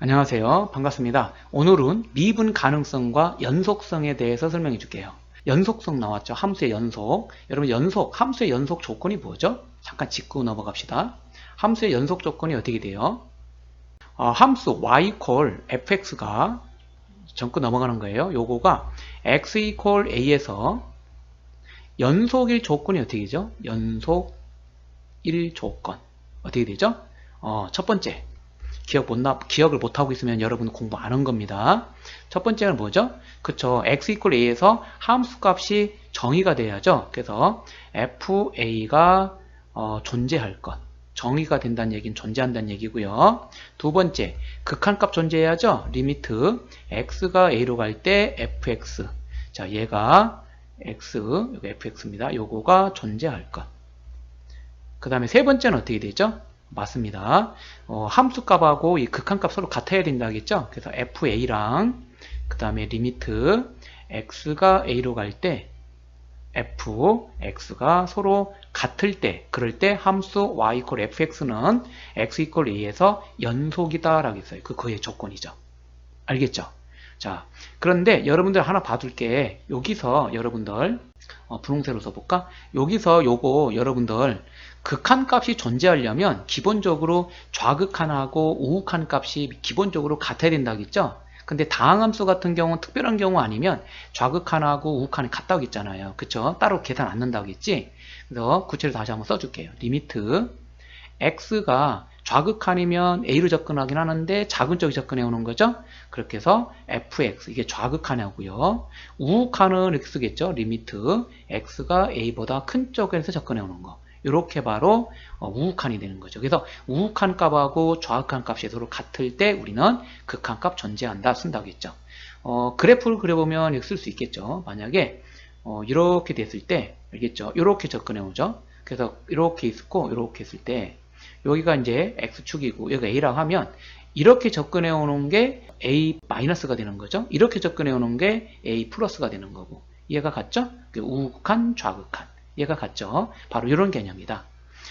안녕하세요. 반갑습니다. 오늘은 미분 가능성과 연속성에 대해서 설명해 줄게요. 연속성 나왔죠? 함수의 연속. 여러분 함수의 연속 조건이 뭐죠? 잠깐 짚고 넘어갑시다. 함수의 연속 조건이 어떻게 돼요? 함수 y fx가 전부 넘어가는 거예요. 요거가 x a에서 연속일 조건이 어떻게 되죠? 연속일 조건. 어떻게 되죠? 첫 번째. 기억을 못하고 있으면 여러분 공부 안 한 겁니다. 첫 번째는 뭐죠? 그쵸. x a에서 함수값이 정의가 돼야죠. 그래서 fa가 존재할 것. 정의가 된다는 얘기는 존재한다는 얘기고요. 두 번째, 극한값 존재해야죠. 리미트 x가 a로 갈 때 fx. 자, 얘가 x, 여기 fx입니다. 요거가 존재할 것. 그 다음에 세 번째는 어떻게 되죠? 맞습니다. 함수값하고 이 극한값 서로 같아야 된다 하겠죠? 그래서 fa랑 그 다음에 리미트 x가 a로 갈 때 fx가 서로 같을 때, 그럴 때 함수 y fx는 x a에서 연속이다 라고 했어요. 그의 조건이죠. 알겠죠? 자, 그런데 여러분들 하나 봐둘게. 여기서 여러분들 분홍색으로 써볼까? 여기서 요거 여러분들 극한값이 존재하려면 기본적으로 좌극한하고 우극한 값이 기본적으로 같아야 된다겠죠? 근데 다항함수 같은 경우는 특별한 경우 아니면 좌극한하고 우극한이 같다고 했잖아요. 그쵸? 따로 계산 안 넣는다고 했지? 그래서 구체로 다시 한번 써줄게요. 리미트 x가 좌극한이면 a로 접근하긴 하는데 작은 쪽에 접근해 오는 거죠. 그렇게 해서 fx 이게 좌극한이고요. 우극한은 이렇게 쓰겠죠. 리미트 x가 a보다 큰 쪽에서 접근해 오는 거. 이렇게 바로 우극한이 되는 거죠. 그래서 우극한 값하고 좌극한 값이 서로 같을 때 우리는 극한값 존재한다 쓴다고 했죠. 그래프를 그려보면 이렇게 쓸 수 있겠죠. 만약에 이렇게 됐을 때 알겠죠? 이렇게 접근해 오죠. 그래서 이렇게 있고 이렇게 했을 때 여기가 이제 x축이고 여기가 a라고 하면 이렇게 접근해 오는 게 a-가 되는 거죠. 이렇게 접근해 오는 게 a 플러스가 되는 거고 얘가 같죠? 우극한, 좌극한 얘가 같죠? 바로 이런 개념이다.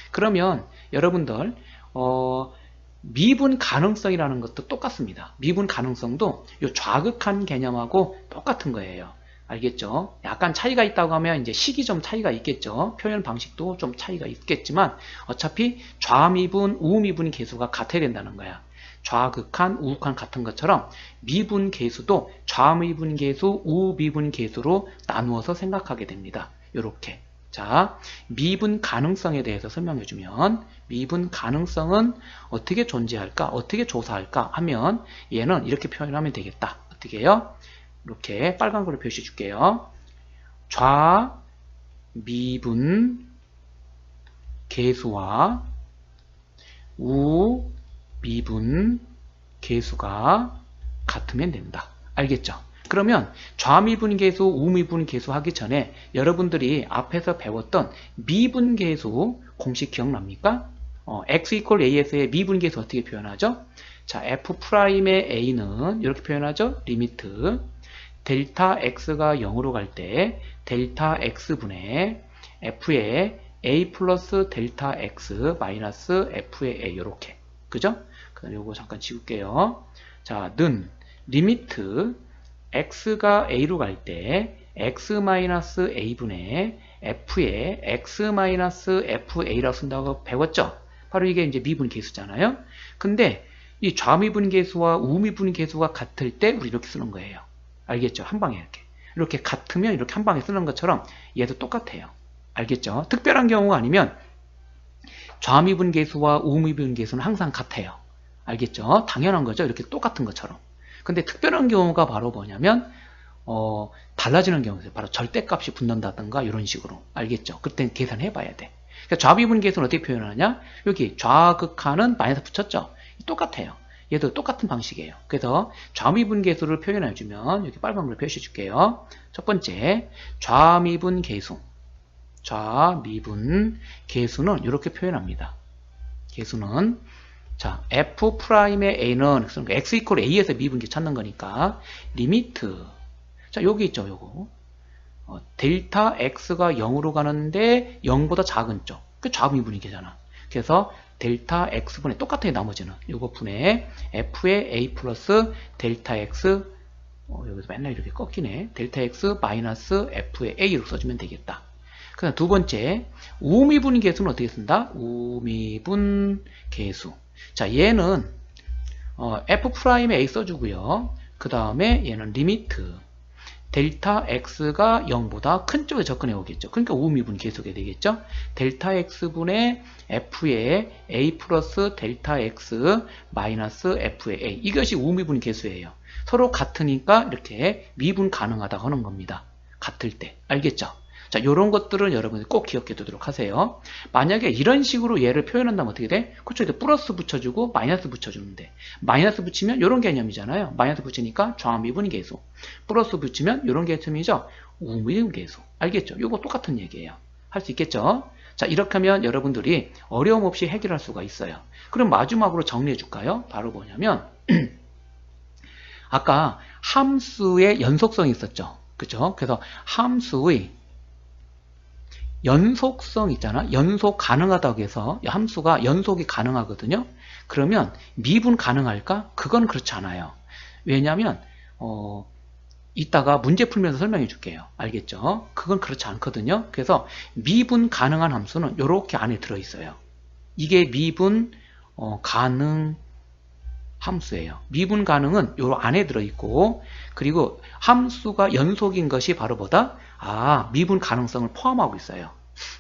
그러면 여러분들 미분 가능성이라는 것도 똑같습니다. 미분 가능성도 이 좌극한 개념하고 똑같은 거예요. 알겠죠? 약간 차이가 있다고 하면 이제 식이 좀 차이가 있겠죠. 표현 방식도 좀 차이가 있겠지만 어차피 좌미분, 우미분 계수가 같아야 된다는 거야. 좌극한, 우극한 같은 것처럼 미분 계수도 좌미분 계수, 우미분 계수로 나누어서 생각하게 됩니다. 이렇게. 자, 미분 가능성에 대해서 설명해주면 미분 가능성은 어떻게 존재할까? 어떻게 조사할까? 하면 얘는 이렇게 표현하면 되겠다. 어떻게 해요? 이렇게 빨간 걸로 표시해 줄게요. 좌미분 계수와 우미분 계수가 같으면 된다. 알겠죠? 그러면 좌미분 계수, 우미분 계수 하기 전에 여러분들이 앞에서 배웠던 미분 계수 공식 기억납니까? x a에서의 미분 계수 어떻게 표현하죠? 자, f'의 a는 이렇게 표현하죠? 리미트 델타 x가 0으로 갈 때 델타 x분의 f의 a 플러스 델타 x 마이너스 f의 a 이렇게 그죠? 그 다음에 요거 잠깐 지울게요. 자, 는 리미트 x가 a로 갈 때 x-a분의 f의 x-fa라고 쓴다고 배웠죠? 바로 이게 이제 미분 계수잖아요. 근데 이 좌미분 계수와 우미분 계수가 같을 때 우리 이렇게 쓰는 거예요. 알겠죠? 한 방에 이렇게 같으면 이렇게 한 방에 쓰는 것처럼 얘도 똑같아요. 알겠죠? 특별한 경우가 아니면 좌미분 계수와 우미분 계수는 항상 같아요. 알겠죠? 당연한 거죠? 이렇게 똑같은 것처럼. 근데 특별한 경우가 바로 뭐냐면 달라지는 경우죠. 바로 절대값이 붙는다든가 이런 식으로. 알겠죠? 그때는 계산해 봐야 돼. 그러니까 좌미분 계수는 어떻게 표현하냐? 여기 좌극한은 마이너스 붙였죠? 똑같아요. 얘도 똑같은 방식이에요. 그래서 좌미분 계수를 표현해 주면 여기 빨간 걸로 표시해 줄게요. 첫 번째 좌미분 계수. 좌미분 계수는 이렇게 표현합니다. 계수는 자, f'의 a는 x a에서 미분계 찾는 거니까 리미트 자, 여기 있죠, 요거 델타 x가 0으로 가는데 0보다 작은 쪽 그 좌미분계잖아. 그래서 델타 x분의 똑같아요. 나머지는 요거 분의 f의 a 플러스 델타 x 여기서 맨날 이렇게 꺾이네. 델타 x 마이너스 f의 a로 써주면 되겠다. 그 다음 두 번째 우미분 계수는 어떻게 쓴다? 우미분 계수. 자, 얘는 f'의 a 써주고요. 그 다음에 얘는 리미트 델타 x가 0보다 큰 쪽에 접근해 오겠죠. 그러니까 우미분 계수가 되겠죠. 델타 x분의 f의 a 플러스 델타 x 마이너스 f의 a. 이것이 우미분 계수예요. 서로 같으니까 이렇게 미분 가능하다고 하는 겁니다. 같을 때. 알겠죠? 자, 이런 것들은 여러분들 꼭 기억해 두도록 하세요. 만약에 이런 식으로 얘를 표현한다면 어떻게 돼? 그쪽에 플러스 붙여주고 마이너스 붙여주는데 마이너스 붙이면 이런 개념이잖아요. 마이너스 붙이니까 좌미분 계수. 플러스 붙이면 이런 개념이죠. 우미분 계수. 알겠죠? 이거 똑같은 얘기예요. 할 수 있겠죠? 자, 이렇게 하면 여러분들이 어려움 없이 해결할 수가 있어요. 그럼 마지막으로 정리해 줄까요? 바로 뭐냐면 아까 함수의 연속성이 있었죠. 그죠? 그래서 함수의 연속성 있잖아. 연속 가능하다고 해서 함수가 연속이 가능하거든요. 그러면 미분 가능할까? 그건 그렇지 않아요. 왜냐하면 이따가 문제 풀면서 설명해 줄게요. 알겠죠? 그건 그렇지 않거든요. 그래서 미분 가능한 함수는 이렇게 안에 들어있어요. 이게 미분 가능 함수예요. 미분 가능은 요 안에 들어있고, 그리고 함수가 연속인 것이 바로 뭐다? 미분 가능성을 포함하고 있어요.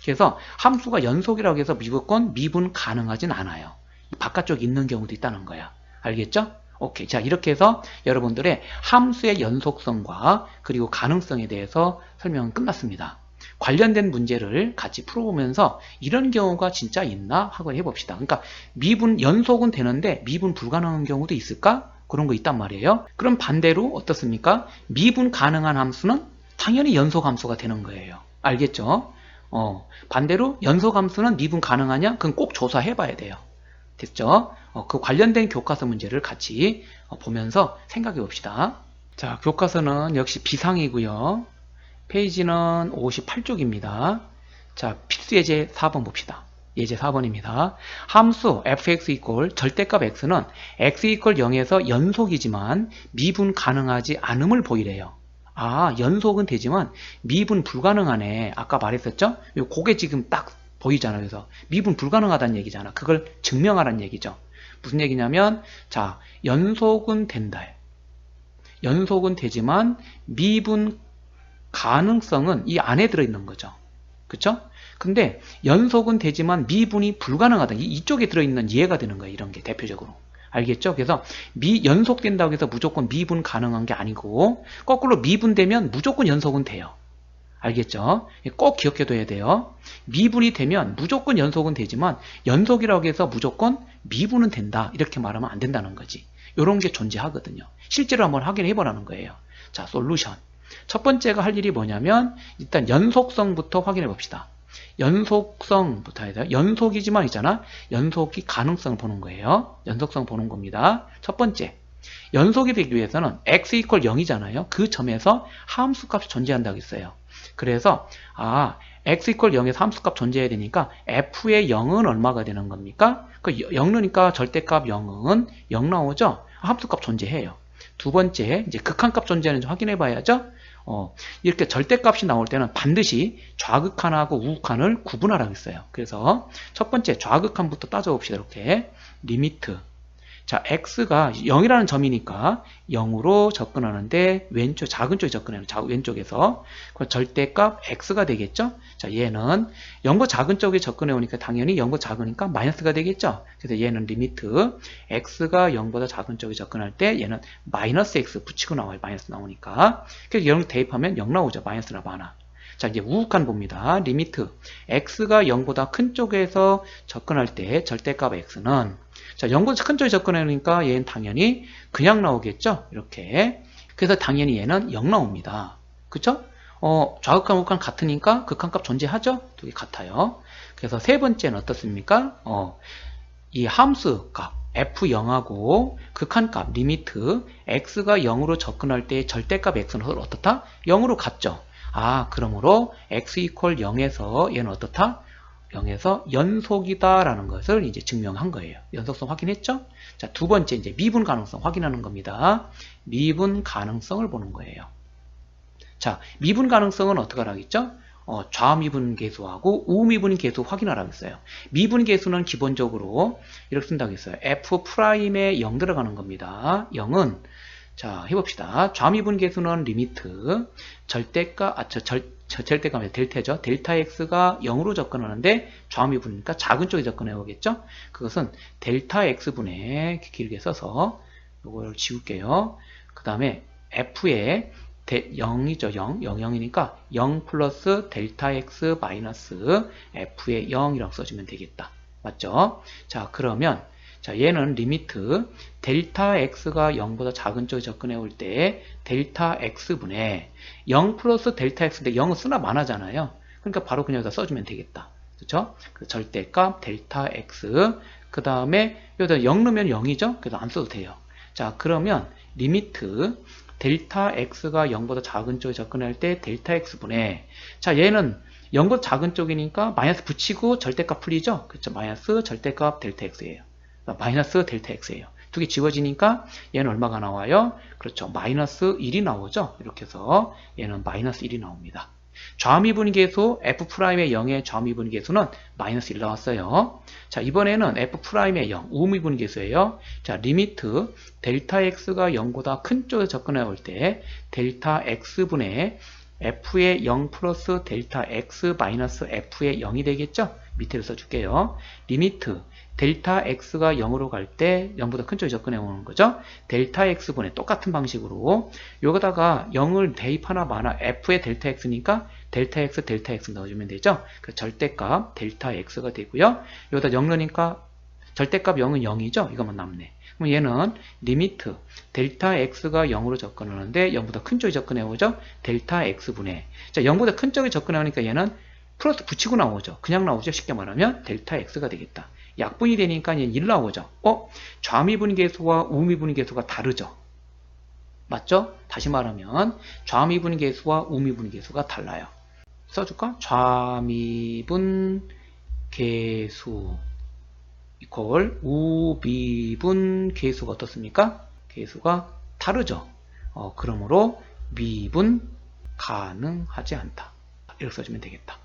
그래서 함수가 연속이라고 해서 무조건 미분 가능하진 않아요. 바깥쪽에 있는 경우도 있다는 거야. 알겠죠? 오케이. 자, 이렇게 해서 여러분들의 함수의 연속성과 그리고 가능성에 대해서 설명은 끝났습니다. 관련된 문제를 같이 풀어보면서 이런 경우가 진짜 있나 하고 해봅시다. 그러니까 미분 연속은 되는데 미분 불가능한 경우도 있을까? 그런 거 있단 말이에요. 그럼 반대로 어떻습니까? 미분 가능한 함수는 당연히 연속 함수가 되는 거예요. 알겠죠? 반대로 연속 함수는 미분 가능하냐? 그건 꼭 조사해 봐야 돼요. 됐죠? 그 관련된 교과서 문제를 같이 보면서 생각해 봅시다. 자, 교과서는 역시 비상이고요. 페이지는 58쪽입니다. 자, 필수 예제 4번 봅시다. 예제 4번입니다. 함수 fx 이퀄 절대값 x는 x 이퀄 0에서 연속이지만 미분 가능하지 않음을 보이래요. 연속은 되지만 미분 불가능하네. 아까 말했었죠? 그게 지금 딱 보이잖아요. 그래서 미분 불가능하다는 얘기잖아. 그걸 증명하라는 얘기죠. 무슨 얘기냐면, 자, 연속은 된다. 연속은 되지만 미분 가능성은 이 안에 들어있는 거죠. 그쵸? 근데 연속은 되지만 미분이 불가능하다. 이쪽에 들어있는 이해가 되는 거예요. 이런 게 대표적으로. 알겠죠? 그래서 연속된다고 해서 무조건 미분 가능한 게 아니고 거꾸로 미분되면 무조건 연속은 돼요. 알겠죠? 꼭 기억해둬야 돼요. 미분이 되면 무조건 연속은 되지만 연속이라고 해서 무조건 미분은 된다. 이렇게 말하면 안 된다는 거지. 이런 게 존재하거든요. 실제로 한번 확인해 보라는 거예요. 자, 솔루션. 첫 번째가 할 일이 뭐냐면 일단 연속성부터 확인해 봅시다. 연속성부터 해야 돼요. 연속이지만 있잖아. 연속이 가능성을 보는 거예요. 연속성 보는 겁니다. 첫 번째. 연속이 되기 위해서는 x 이퀄 0이잖아요. 그 점에서 함수값이 존재한다고 했어요. 그래서 x 이퀄 0에서 함수값 존재해야 되니까 f의 0은 얼마가 되는 겁니까? 0 넣으니까 절대값 0은 0 나오죠? 함수값 존재해요. 두 번째, 이제 극한값 존재하는지 확인해 봐야죠? 이렇게 절대값이 나올 때는 반드시 좌극한하고 우극한을 구분하라고 했어요. 그래서 첫 번째 좌극한부터 따져봅시다. 이렇게 리미트. 자, x가 0이라는 점이니까 0으로 접근하는데 왼쪽 작은 쪽에 접근해요. 왼쪽에서 절대값 x가 되겠죠. 자, 얘는 0과 작은 쪽에 접근해 오니까 당연히 0과 작으니까 마이너스가 되겠죠. 그래서 얘는 리미트 x가 0보다 작은 쪽에 접근할 때 얘는 마이너스 x 붙이고 나와요. 마이너스 나오니까. 그래서 0 대입하면 0 나오죠. 마이너스나 마나. 자, 이제 우극한 봅니다. 리미트 x가 0보다 큰 쪽에서 접근할 때 절대값 x는 자, 0보다 큰 쪽에 접근하니까 얘는 당연히 그냥 나오겠죠? 이렇게. 그래서 당연히 얘는 0 나옵니다. 그쵸? 좌극한, 우극한 같으니까 극한값 존재하죠? 두 개 같아요. 그래서 세 번째는 어떻습니까? 이 함수값 f0하고 극한값 리미트 x가 0으로 접근할 때 절대값 x는 어떻다? 0으로 같죠? 그러므로 x 이퀄 0에서 얘는 어떻다? 0에서 연속이다 라는 것을 이제 증명한 거예요. 연속성 확인했죠? 자, 두 번째 이제 미분 가능성 확인하는 겁니다. 미분 가능성을 보는 거예요. 자, 미분 가능성은 어떻게 하라겠죠? 좌미분 계수하고 우미분 계수 확인하라고 했어요. 미분 계수는 기본적으로 이렇게 쓴다고 했어요. F'에 0 들어가는 겁니다. 0은 자, 해봅시다. 좌미분 계수는 리미트 절대값, 절대값이 델타죠. 델타 x가 0으로 접근하는데 좌미분이니까 작은 쪽에 접근해 오겠죠. 그것은 델타 x분의 길게 써서 이걸 지울게요. 그 다음에 f에 0이죠. 0, 0이니까 0 플러스 델타 x 마이너스 f의 0이라고 써주면 되겠다. 맞죠? 자, 그러면 자, 얘는 리미트 델타 x가 0보다 작은 쪽에 접근해 올 때 델타 x분의 0 플러스 델타 x인데 0은 쓰나 마나잖아요. 그러니까 바로 그냥 여기다 써주면 되겠다. 그렇죠? 그 절대값 델타 x 그 다음에 여기다 0 넣으면 0이죠? 그래서 안 써도 돼요. 자, 그러면 리미트 델타 x가 0보다 작은 쪽에 접근할 때 델타 x분의 자, 얘는 0보다 작은 쪽이니까 마이너스 붙이고 절대값 풀리죠? 그렇죠? 마이너스 절대값 델타 x예요. 마이너스 델타 x예요. 두 개 지워지니까 얘는 얼마가 나와요? 그렇죠. 마이너스 1이 나오죠. 이렇게 해서 얘는 마이너스 1이 나옵니다. 좌미분 계수 F'의 0의 좌미분 계수는 마이너스 1 나왔어요. 자, 이번에는 F'의 0 우미분 계수예요. 자, 리미트 델타 x가 0보다 큰 쪽에 접근해 올 때 델타 x분의 F의 0 플러스 델타 x 마이너스 F의 0이 되겠죠? 밑에로 써줄게요. 리미트 델타 x가 0으로 갈 때 0보다 큰 쪽에 접근해 오는 거죠. 델타 x분의 똑같은 방식으로 여기다가 0을 대입하나 마나 f의 델타 x니까 델타 x 넣어주면 되죠. 그 절대값 델타 x가 되고요. 여기다 0 넣으니까 절대값 0은 0이죠. 이것만 남네. 그럼 얘는 리미트 델타 x가 0으로 접근하는데 0보다 큰 쪽에 접근해 오죠. 델타 x분의 자, 0보다 큰 쪽에 접근해 오니까 얘는 플러스 붙이고 나오죠. 그냥 나오죠. 쉽게 말하면 델타 x가 되겠다. 약분이 되니까 얘는 1 나오죠. 좌미분 계수와 우미분 계수가 다르죠. 맞죠? 다시 말하면 좌미분 계수와 우미분 계수가 달라요. 써줄까? 좌미분 계수 이퀄 우미분 계수가 어떻습니까? 계수가 다르죠. 그러므로 미분 가능하지 않다. 이렇게 써주면 되겠다.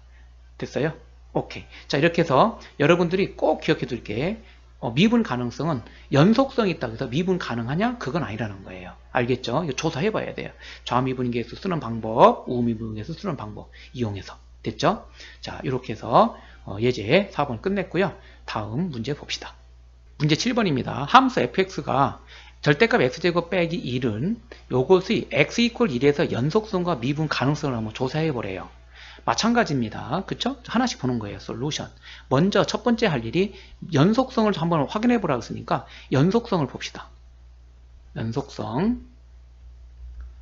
됐어요? 오케이. 자, 이렇게 해서 여러분들이 꼭 기억해 둘게. 미분 가능성은 연속성이 있다고 해서 미분 가능하냐? 그건 아니라는 거예요. 알겠죠? 이거 조사해 봐야 돼요. 좌미분 계수 쓰는 방법, 우미분 계수 쓰는 방법 이용해서. 됐죠? 자, 이렇게 해서 예제 4번 끝냈고요. 다음 문제 봅시다. 문제 7번입니다. 함수 fx가 절대값 x제곱 빼기 1은 요것의 x 이퀄 1에서 연속성과 미분 가능성을 한번 조사해 보래요. 마찬가지입니다. 그쵸? 하나씩 보는 거예요. 솔루션. 먼저 첫 번째 할 일이 연속성을 한번 확인해 보라고 했으니까 연속성을 봅시다. 연속성.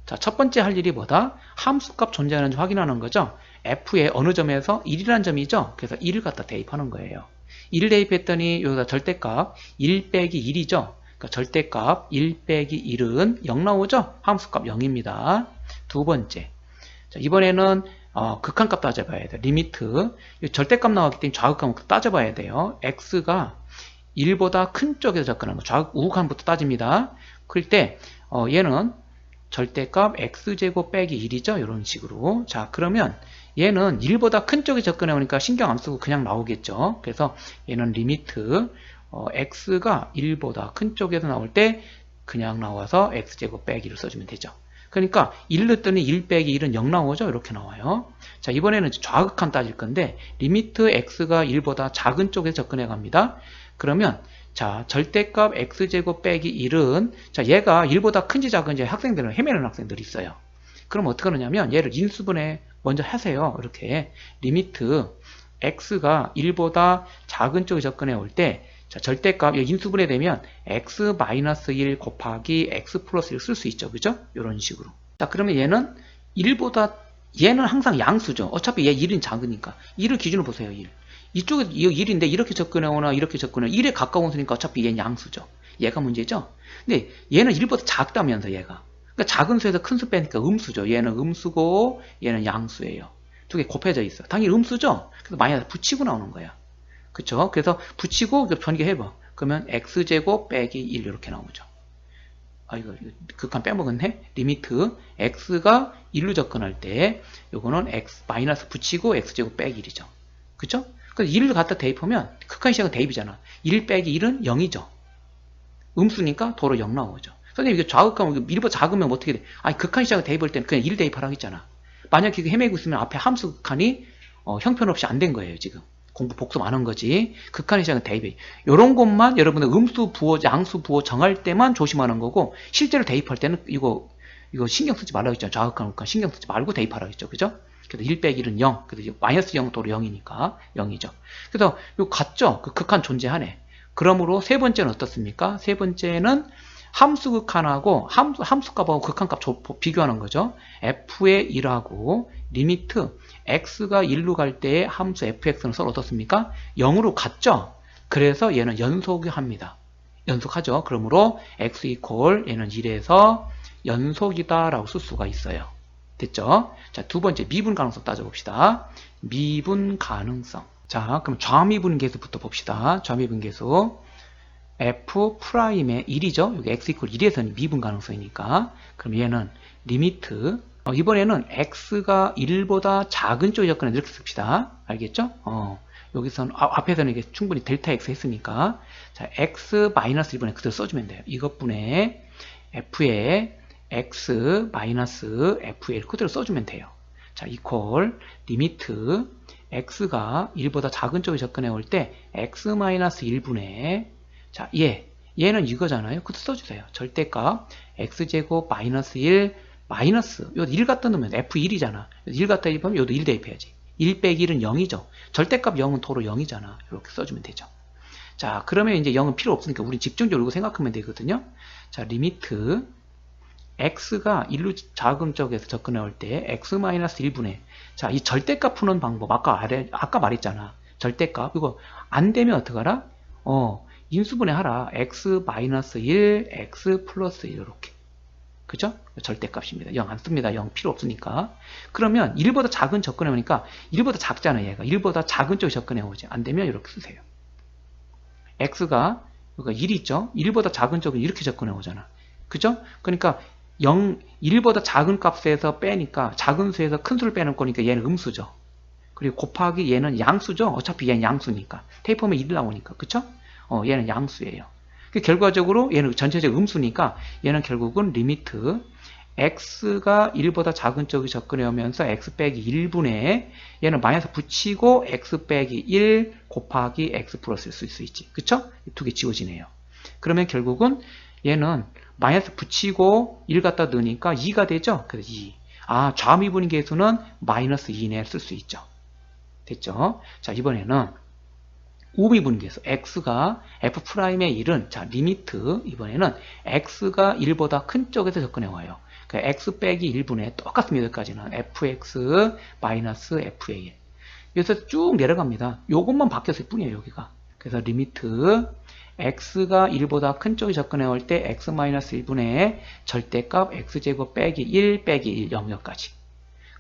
자, 첫 번째 할 일이 뭐다? 함수값 존재하는지 확인하는 거죠. f의 어느 점에서 1이라는 점이죠. 그래서 1을 갖다 대입하는 거예요. 1을 대입했더니 여기다 절대값 1 빼기 1이죠. 그러니까 절대값 1 빼기 1은 0 나오죠. 함수값 0입니다. 두 번째. 자, 이번에는 극한값 따져봐야 돼요. 리미트 절대값 나왔기 때문에 좌극한부터 따져봐야 돼요. x가 1보다 큰 쪽에서 접근하는 거 우극한부터 따집니다. 그럴 때 얘는 절대값 x제곱 빼기 1이죠. 이런 식으로. 자, 그러면 얘는 1보다 큰 쪽에 접근해 오니까 신경 안 쓰고 그냥 나오겠죠. 그래서 얘는 리미트 x가 1보다 큰 쪽에서 나올 때 그냥 나와서 x제곱 빼기 1을 써주면 되죠. 그러니까 1 넣었더니 1 빼기 1은 0 나오죠. 이렇게 나와요. 자, 이번에는 좌극한 따질 건데 리미트 x가 1보다 작은 쪽에 접근해 갑니다. 그러면 자, 절대값 x제곱 빼기 1은 자, 얘가 1보다 큰지 작은지 학생들은 헤매는 학생들이 있어요. 그럼 어떻게 하느냐면 얘를 인수분해 먼저 하세요. 이렇게 리미트 x가 1보다 작은 쪽에 접근해 올 때 자, 절대값 인수분해 되면 x-1 곱하기 x 플러스 1 쓸 수 있죠. 그죠? 이런 식으로. 자, 그러면 얘는 1보다 얘는 항상 양수죠. 어차피 얘 1은 작으니까. 1을 기준으로 보세요. 1. 이쪽에 1인데 이렇게 접근해 오나 이렇게 접근해 1에 가까운 수니까 어차피 얘는 양수죠. 얘가 문제죠. 근데 얘는 1보다 작다면서 얘가. 그러니까 작은 수에서 큰 수 빼니까 음수죠. 얘는 음수고 얘는 양수예요. 두 개 곱해져 있어. 당연히 음수죠? 그래서 마이너스 붙이고 나오는 거야. 그쵸? 그래서 붙이고 전개해봐. 그러면 x제곱 빼기 1 이렇게 나오죠. 아, 이거 극한 빼먹었네? 리미트 x가 1로 접근할 때 요거는 x 마이너스 붙이고 x제곱 빼기 1이죠. 그쵸? 그래서 1을 갖다 대입하면 극한 시작은 대입이잖아. 1 빼기 1은 0이죠. 음수니까 도로 0 나오죠. 선생님 이게 좌극하면 1보다 작으면 어떻게 돼? 아니 극한 시작을 대입할 때는 그냥 1 대입하라고 했잖아. 만약에 이거 헤매고 있으면 앞에 함수 극한이 형편없이 안 된 거예요. 지금 공부 복습 안 한 거지. 극한의 시작은 대입해. 요런 것만 여러분들 음수 부호 양수 부호 정할 때만 조심하는 거고 실제로 대입할 때는 이거 신경 쓰지 말라고 했잖아. 좌극한 극한 신경 쓰지 말고 대입하라고 했죠. 그죠? 그래서 1 빼기 1은 0. 그래서 마이너스 0 도로 0이니까 0이죠. 그래서 이거 같죠? 그 극한 존재하네. 그러므로 세 번째는 어떻습니까? 세 번째는 함수 극한하고 함수값하고 극한값 비교하는 거죠. f의 1하고 리미트 x가 1로 갈 때의 함수 fx는 서로 어떻습니까? 0으로 같죠? 그래서 얘는 연속합니다. 연속하죠. 그러므로 x 이퀄 얘는 1에서 연속이다 라고 쓸 수가 있어요. 됐죠? 자, 두 번째 미분 가능성 따져봅시다. 미분 가능성. 자, 그럼 좌미분 계수부터 봅시다. 좌미분 계수. f'의 1이죠. 여기 x 이퀄 1에서는 미분 가능성이니까. 그럼 얘는 리미트. 이번에는 x가 1보다 작은 쪽에 접근해 이렇게 씁시다. 알겠죠? 여기서는, 앞에서는 이게 충분히 델타 x 했으니까. 자, x 마이너스 1분에 그대로 써주면 돼요. 이것분에 f의 x 마이너스 f의 1 그대로 써주면 돼요. 자, 이퀄 리미트 x가 1보다 작은 쪽에 접근해 올 때 x 마이너스 1분의 자, 얘는 이거잖아요. 그것도 써주세요. 절대값 x제곱 마이너스 1 마이너스 요 1 갖다 넣으면 f1이잖아. 1 갖다 입으면 요도 1 대입해야지. 1 빼기 1은 0이죠. 절대값 0은 도로 0이잖아. 이렇게 써주면 되죠. 자, 그러면 이제 0은 필요 없으니까 우리 집중적으로 이거 생각하면 되거든요. 자, 리미트 x가 1로 작은 쪽에서 접근해 올 때 x 마이너스 1분의 자, 이 절대값 푸는 방법 아까 말했잖아. 절대값 이거 안 되면 어떡하라? 인수분해 하라. x 마이너스 1, x 플러스 1 이렇게. 그죠? 절대값입니다. 0 안 씁니다. 0 필요 없으니까. 그러면 1보다 작은 접근해 오니까 1보다 작잖아요. 얘가 1보다 작은 쪽에 접근해 오지. 안 되면 이렇게 쓰세요. x가 여기가 1이 있죠? 1보다 작은 쪽은 이렇게 접근해 오잖아. 그죠? 그러니까 1보다 작은 값에서 빼니까 작은 수에서 큰 수를 빼는 거니까 얘는 음수죠. 그리고 곱하기 얘는 양수죠. 어차피 얘는 양수니까. 테이프하면 1 나오니까. 그쵸? 얘는 양수예요. 결과적으로 얘는 전체적 음수니까 얘는 결국은 리미트 x가 1보다 작은 쪽이 접근해 오면서 x 빼기 1분의 얘는 마이너스 붙이고 x 빼기 1 곱하기 x 플러스를 쓸 수 있지. 그쵸? 두 개 지워지네요. 그러면 결국은 얘는 마이너스 붙이고 1 갖다 넣으니까 2가 되죠? 그래서 2. 좌미분 계수는 마이너스 2 이내에 쓸 수 있죠. 됐죠? 자, 이번에는 우미분 계수 x가 f'의 1은 자 리미트 이번에는 x가 1보다 큰 쪽에서 접근해 와요. 그러니까 x 빼기 1분의 똑같습니다. 여기까지는 fx 마이너스 f의 1 여기서 쭉 내려갑니다. 요것만 바뀌었을 뿐이에요. 여기가. 그래서 리미트 x가 1보다 큰 쪽에 접근해 올 때 x 마이너스 1분의 절대값 x제곱 빼기 1 빼기 1 0여까지.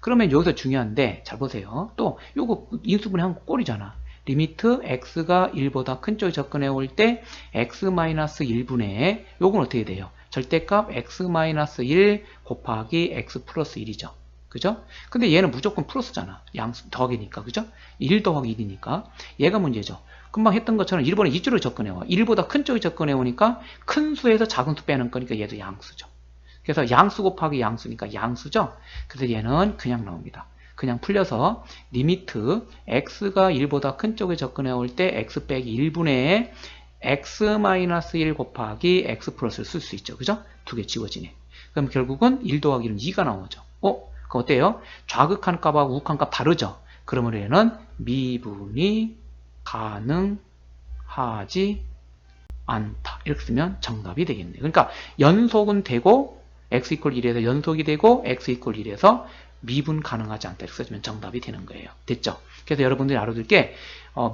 그러면 여기서 중요한데 잘 보세요. 또 요거 인수분해 한 꼴이잖아. 리미트 x가 1보다 큰 쪽에 접근해 올 때 x 마이너스 1분의 요건 어떻게 돼요? 절대값 x 마이너스 1 곱하기 x 플러스 1이죠. 그죠? 근데 얘는 무조건 플러스잖아. 양수 더하기니까. 그죠? 1 더하기 1이니까. 얘가 문제죠. 금방 했던 것처럼 1번에 이쪽으로 접근해 와. 1보다 큰 쪽에 접근해 오니까 큰 수에서 작은 수 빼는 거니까 얘도 양수죠. 그래서 양수 곱하기 양수니까 양수죠. 그래서 얘는 그냥 나옵니다. 그냥 풀려서 리미트 x가 1보다 큰 쪽에 접근해 올 때 x 빼기 1분의 x-1 곱하기 x 플러스를 쓸 수 있죠. 그죠? 두 개 지워지네. 그럼 결국은 1 더하기 1은 2가 나오죠. 그거 어때요? 좌극한 값하고 우극한 값 다르죠? 그러면 얘는 미분이 가능하지 않다. 이렇게 쓰면 정답이 되겠네요. 그러니까 연속은 되고 x 이퀄 1에서 연속이 되고 x 이퀄 1에서 미분 가능하지 않다. 이렇게 써주면 정답이 되는 거예요. 됐죠? 그래서 여러분들이 알아둘 게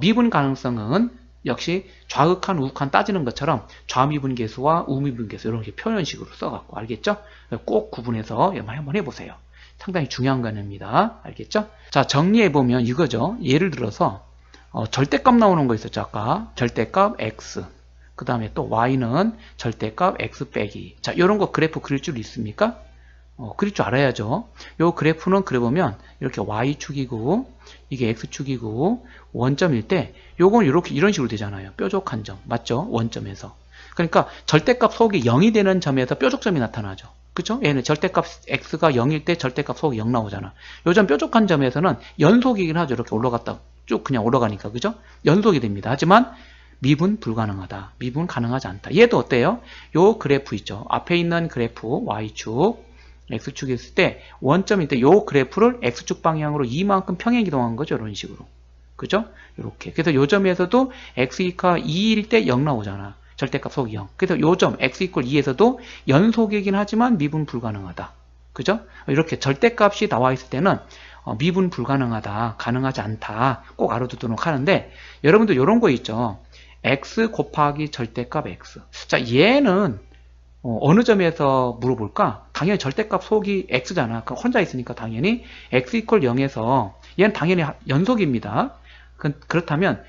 미분 가능성은 역시 좌극한 우극한 따지는 것처럼 좌미분 계수와 우미분 계수 이런 게 표현식으로 써갖고 알겠죠? 꼭 구분해서 한번 해보세요. 상당히 중요한 개념입니다. 알겠죠? 자, 정리해보면 이거죠. 예를 들어서 절대값 나오는 거 있었죠. 아까 절대값 x, 그 다음에 또 y는 절대값 x 빼기. 자, 이런 거 그래프 그릴 줄 있습니까? 그릴 줄 알아야죠. 요 그래프는 그려보면 이렇게 y축이고 이게 x축이고 원점일 때 요건 이렇게 이런 식으로 되잖아요. 뾰족한 점. 맞죠? 원점에서. 그러니까 절대값 소극이 0이 되는 점에서 뾰족점이 나타나죠. 그쵸? 얘는 절대값 x가 0일 때 절대값 소극이 0 나오잖아. 요점 뾰족한 점에서는 연속이긴 하죠. 이렇게 올라갔다 쭉 그냥 올라가니까. 그죠? 연속이 됩니다. 하지만 미분 불가능하다. 미분 가능하지 않다. 얘도 어때요? 요 그래프 있죠. 앞에 있는 그래프 y축 x축이 있을 때 원점일 때 요 그래프를 x축 방향으로 이만큼 평행 이동한 거죠. 이런 식으로. 그죠? 이렇게. 그래서 요 점에서도 x가 2일 때 0 나오잖아. 절대값 소극이 0. 그래서 요 점 x = 2에서도 연속이긴 하지만 미분 불가능하다. 그죠? 이렇게 절대값이 나와 있을 때는 미분 불가능하다. 가능하지 않다. 꼭 알아두도록 하는데 여러분들 이런 거 있죠. x 곱하기 절대값 x. 자, 얘는 어느 점에서 물어볼까? 당연히 절대값 소극이 x잖아. 그럼 혼자 있으니까 당연히 x = 0에서 얘는 당연히 연속입니다. 그렇다면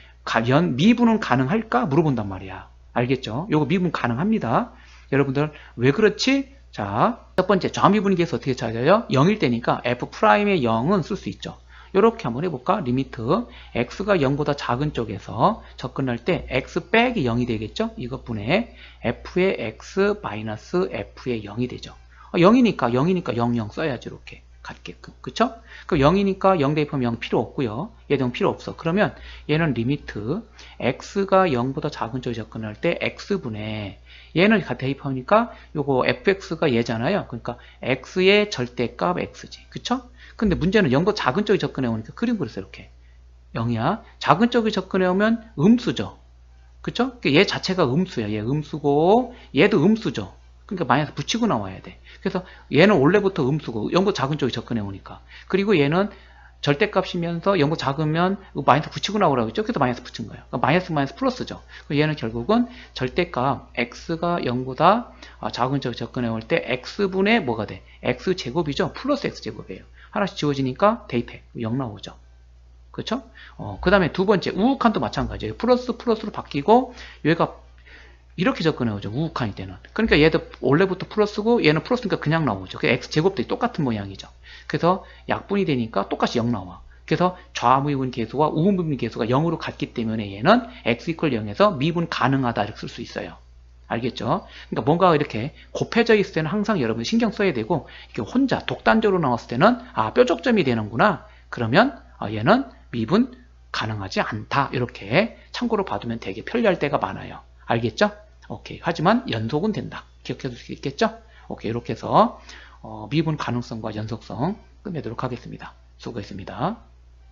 미분은 가능할까? 물어본단 말이야. 알겠죠? 요거 미분 가능합니다. 여러분들 왜 그렇지? 자, 첫 번째 좌미분에 대해서 어떻게 찾아요? 0일 때니까 f'의 0은 쓸 수 있죠. 이렇게 한번 해볼까? 리미트 x가 0보다 작은 쪽에서 접근할 때 x 빼기 0이 되겠죠? 이것분에 f의 x 마이너스 f의 0이 되죠. 0이니까 0 써야지 이렇게 같게끔. 그쵸? 그럼 0이니까 0 대입하면 0 필요 없고요. 얘도 필요 없어. 그러면 얘는 리미트 x가 0보다 작은 쪽에 접근할 때 x분의 얘는 대입하니까 요거 fx가 얘잖아요. 그러니까 x의 절대값 x지. 그쵸? 근데 문제는 0보다 작은 쪽에 접근해 오니까 그림 그렸어요. 이렇게 0이야. 작은 쪽에 접근해 오면 음수죠. 그쵸? 얘 자체가 음수야. 얘 음수고 얘도 음수죠. 그러니까 마이너스 붙이고 나와야 돼. 그래서 얘는 원래부터 음수고 0보다 작은 쪽에 접근해 오니까. 그리고 얘는 절대값이면서 0보다 작으면 마이너스 붙이고 나오라고 했죠. 그래서 마이너스 붙인 거예요. 그러니까 마이너스 플러스죠. 얘는 결국은 절대값 x가 0보다 작은 쪽에 접근해 올 때 x분의 뭐가 돼? x제곱이죠. 플러스 x제곱이에요. 하나씩 지워지니까 대입해. 0 나오죠. 그렇죠? 그 다음에 두 번째 우극한도 마찬가지예요. 플러스로 바뀌고 얘가 이렇게 접근해 오죠. 우극한일 때는. 그러니까 얘도 원래부터 플러스고 얘는 플러스니까 그냥 나오죠. 그 x제곱도 똑같은 모양이죠. 그래서 약분이 되니까 똑같이 0 나와. 그래서 좌미분 계수와 우미분 계수가 0으로 같기 때문에 얘는 x = 0에서 미분 가능하다 이렇게 쓸 수 있어요. 알겠죠? 그러니까 뭔가 이렇게 곱해져 있을 때는 항상 여러분 신경 써야 되고 이렇게 혼자 독단적으로 나왔을 때는 뾰족점이 되는구나. 그러면 얘는 미분 가능하지 않다. 이렇게 참고로 봐두면 되게 편리할 때가 많아요. 알겠죠? 오케이. 하지만 연속은 된다. 기억해 둘 수 있겠죠? 오케이. 이렇게 해서 미분 가능성과 연속성 끝내도록 하겠습니다. 수고했습니다.